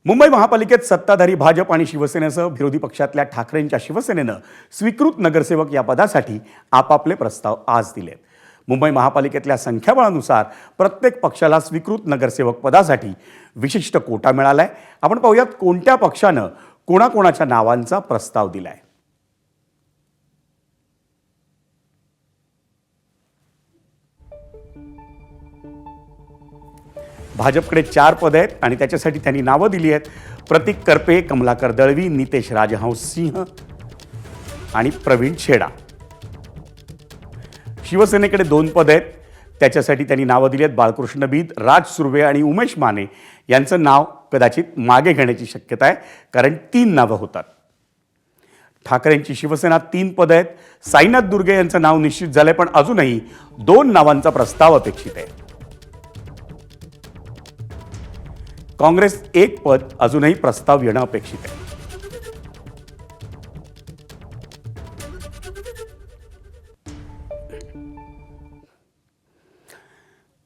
मुंबई महापालिकेत सत्ताधारी भाजप आणि शिवसेनेसह विरोधी पक्षातल्या ठाकरेंच्या शिवसेनेनं स्वीकृत नगरसेवक या पदासाठी आपापले प्रस्ताव आज दिलेत. मुंबई महापालिकेतल्या संख्याबळानुसार प्रत्येक पक्षाला स्वीकृत नगरसेवक पदासाठी विशिष्ट कोटा मिळालाय. आपण पाहूयात कोणत्या पक्षानं कोणाकोणाच्या नावांचा प्रस्ताव दिलाय. भाजपकडे 4 पदं आहेत आणि त्याच्यासाठी त्यांनी नावं दिली आहेत. प्रतीक करपे, कमलाकर दळवी, नितेश राजहंस सिंह आणि प्रवीण छेडा. शिवसेनेकडे 2 पदं आहेत, त्याच्यासाठी त्यांनी नावं दिली आहेत. बाळकृष्ण बीद, राज सुर्वे आणि उमेश माने यांचं नाव कदाचित मागे घेण्याची शक्यता आहे, कारण 3 नावं होतात. ठाकरेंची शिवसेना 3 पदं आहेत. साईनाथ दुर्गे यांचं नाव निश्चित झालंय, पण अजूनही 2 नावांचा प्रस्ताव अपेक्षित आहे. काँग्रेस 1 पद अजूनही प्रस्ताव येणं अपेक्षित आहे.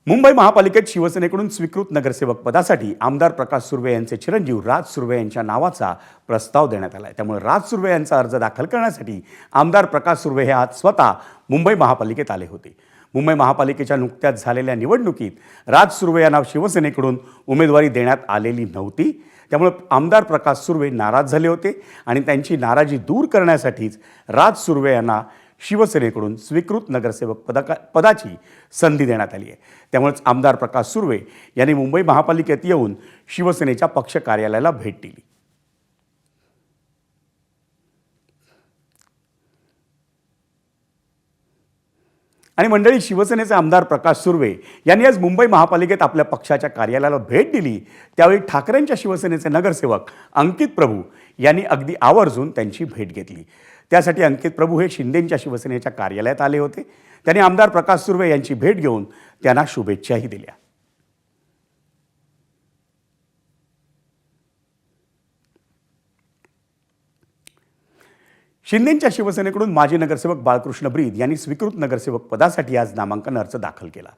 मुंबई महापालिकेत शिवसेनेकडून स्वीकृत नगरसेवक पदासाठी आमदार प्रकाश सुर्वे यांचे चिरंजीव राज सुर्वे यांच्या नावाचा प्रस्ताव देण्यात आला आहे. त्यामुळे राज सुर्वे यांचा अर्ज दाखल करण्यासाठी आमदार प्रकाश सुर्वे हे आज स्वतः मुंबई महापालिकेत आले होते. मुंबई महापालिकेच्या नुकत्याच झालेल्या निवडणुकीत राज सुर्वे यांना शिवसेनेकडून उमेदवारी देण्यात आलेली नव्हती. त्यामुळे आमदार प्रकाश सुर्वे नाराज झाले होते आणि त्यांची नाराजी दूर करण्यासाठीच राज सुर्वे यांना शिवसेनेकडून स्वीकृत नगरसेवक पदाची संधी देण्यात आली आहे. त्यामुळेच आमदार प्रकाश सुर्वे यांनी मुंबई महापालिकेत येऊन शिवसेनेच्या पक्ष कार्यालयाला भेट दिली. आणि मंडळी, शिवसेनेचे आमदार प्रकाश सुर्वे यांनी आज मुंबई महापालिकेत आपल्या पक्षाच्या कार्यालयाला भेट दिली. त्यावेळी ठाकरेंच्या शिवसेनेचे नगरसेवक अंकित प्रभू यांनी अगदी आवर्जून त्यांची भेट घेतली. त्यासाठी अंकित प्रभू हे शिंदेंच्या शिवसेनेच्या कार्यालयात आले होते. त्यांनी आमदार प्रकाश सुर्वे यांची भेट घेऊन त्यांना शुभेच्छाही दिल्या. शिंदेंच्या शिवसेनेकडून माजी नगरसेवक बाळकृष्ण ब्रीद यांनी स्वीकृत नगरसेवक पदासाठी आज नामांकन अर्ज दाखल केला.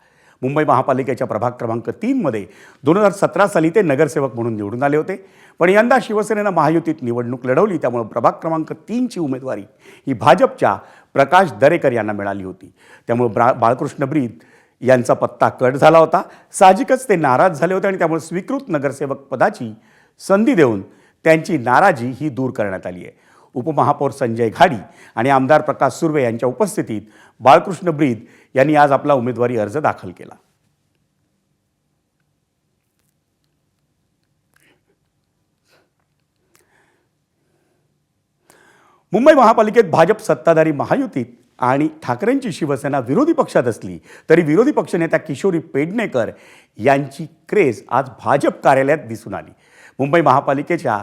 मुंबई महापालिकेच्या प्रभाग क्रमांक 3 मध्ये 2017 साली ते नगरसेवक म्हणून निवडून आले होते. पण यंदा शिवसेनेनं महायुतीत निवडणूक लढवली, त्यामुळे प्रभाग क्रमांक 3 ची उमेदवारी ही भाजपच्या प्रकाश दरेकर यांना मिळाली होती. त्यामुळे बाळकृष्ण ब्रीद यांचा पत्ता कट झाला होता. साहजिकच ते नाराज झाले होते आणि त्यामुळे स्वीकृत नगरसेवक पदाची संधी देऊन त्यांची नाराजी ही दूर करण्यात आली आहे. उपमहापौर संजय घाडी आणि आमदार प्रकाश सुर्वे यांच्या उपस्थितीत बाळकृष्ण ब्रीद यांनी आज आपला उमेदवारी अर्ज दाखल केला. मुंबई महापालिकेत भाजप सत्ताधारी महायुतीत आणि ठाकरेंची शिवसेना विरोधी पक्षात असली तरी विरोधी पक्षनेत्या किशोरी पेडणेकर यांची क्रेज आज भाजप कार्यालयात दिसून आली. मुंबई महापालिकेच्या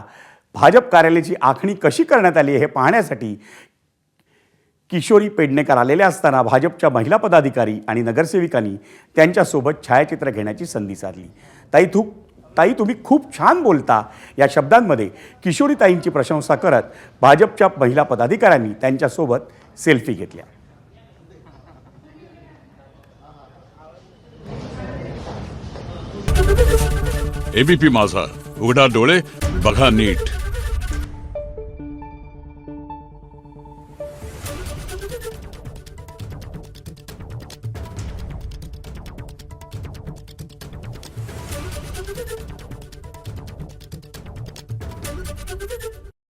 भाजप कार्यालयाची आखणी कशी करण्यात आली हे पाहण्यासाठी किशोरी पेडणेकर आलेल्या असताना भाजपच्या महिला पदाधिकारी आणि नगरसेविकांनी त्यांच्यासोबत छायाचित्र घेण्याची संधी साधली. ताई तुम्ही खूप छान बोलता या शब्दांमध्ये किशोरीताईंची प्रशंसा करत भाजपच्या महिला पदाधिकाऱ्यांनी त्यांच्यासोबत सेल्फी घेतल्या. एबीपी माझा, उघडा डोळे बघा नीट.